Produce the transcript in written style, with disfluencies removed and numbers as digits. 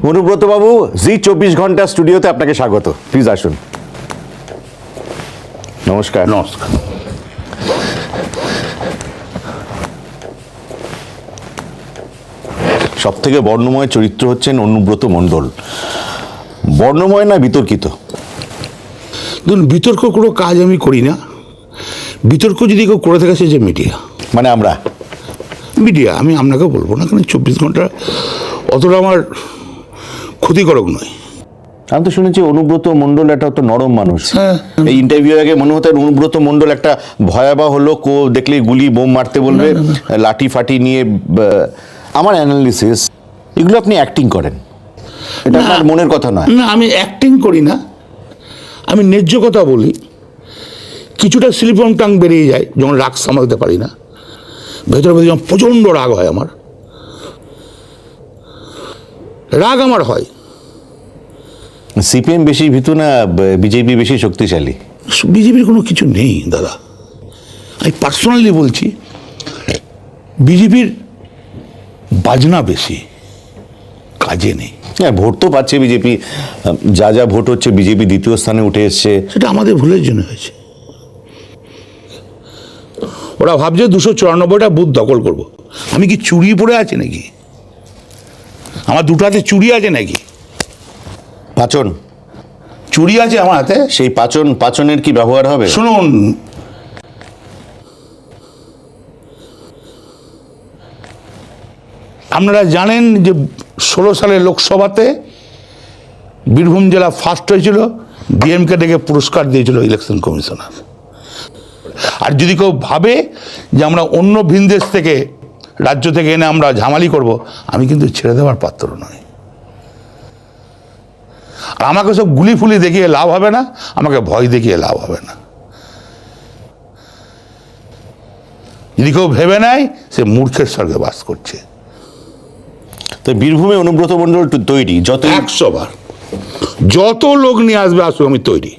অনুব্রত বাবু, জি 24 ঘন্টা স্টুডিওতে আপনাকে স্বাগত। প্লিজ আসুন। নমস্কার। নমস্কার। সব থেকে বর্ণময় চরিত্র হচ্ছেন অনুব্রত মণ্ডল। বর্ণময় না বিতর্কিত? ধরুন, বিতর্ক কোনো কাজ আমি করি না। বিতর্ক যদি কেউ করে থাকে সে যে মিডিয়া, মানে আমরা মিডিয়া, আমি আপনাকে বলবো না, কারণ 24 ঘন্টা অতটা আমার ক্ষতিকারক নয়। আমি তো শুনেছি অনুব্রত মণ্ডল একটা অত নরম মানুষ। হ্যাঁ। এই ইন্টারভিউ আগে মনে হতো অনুব্রত মণ্ডল একটা ভয়াবহ লোক, ও দেখলেই গুলি বোম মারতে বলবে, লাঠি ফাটি নিয়ে। আমার অ্যানালিসিস, এগুলো আপনি অ্যাক্টিং করেন, এটা আপনার মনের কথা নয়। না, আমি অ্যাক্টিং করি না, আমি ন্যায্য কথা বলি। কিছুটা স্লিপ অন টাং বেরিয়ে যায় যখন রাগ সামালতে পারি না। ভেতরে ভেতরে যখন প্রচণ্ড রাগ হয়, আমার রাগ আমার হয়। সিপিএম বেশি ভীতু না বিজেপি বেশি শক্তিশালী? বিজেপির কোনো কিছু নেই দাদা, আমি পার্সোনালি বলছি। বিজেপির বাজনা বেশি, কাজে নেই। হ্যাঁ, ভোট তো পাচ্ছে বিজেপি, যা যা ভোট হচ্ছে বিজেপি দ্বিতীয় স্থানে উঠে এসছে। সেটা আমাদের ভুলের জন্য হয়েছে। ওরা ভাবছে 294টা বুথ দখল করব। আমি কি চুরি পড়ে আছি নাকি? আমার দুটো হাতে চুরি আছে নাকি? পাচন, চুরি আছে আমার হাতে। সেই পাচনের কি ব্যবহার হবে? শুনুন, আপনারা জানেন যে 16 সালে লোকসভাতে বীরভূম জেলা ফার্স্ট হয়েছিল, ডিএমকে ডেকে পুরস্কার দিয়েছিল ইলেকশন কমিশনার। আর যদি কেউ ভাবে যে আমরা অন্য ভিনদেশ থেকে, রাজ্য থেকে এনে আমরা ঝামালি করব, আমি কিন্তু ছেড়ে দেওয়ার পাত্র নয়। আর আমাকে সব গুলি ফুলি দেখিয়ে লাভ হবে না, আমাকে ভয় দেখিয়ে লাভ হবে না। যদি কেউ ভেবে নেয় সে মূর্খের স্বর্গে বাস করছে। তো বীরভূমে অনুব্রত মণ্ডল তৈরি, যত 100 বার যত লোক নিয়ে আসবে আসুক, আমি তৈরি।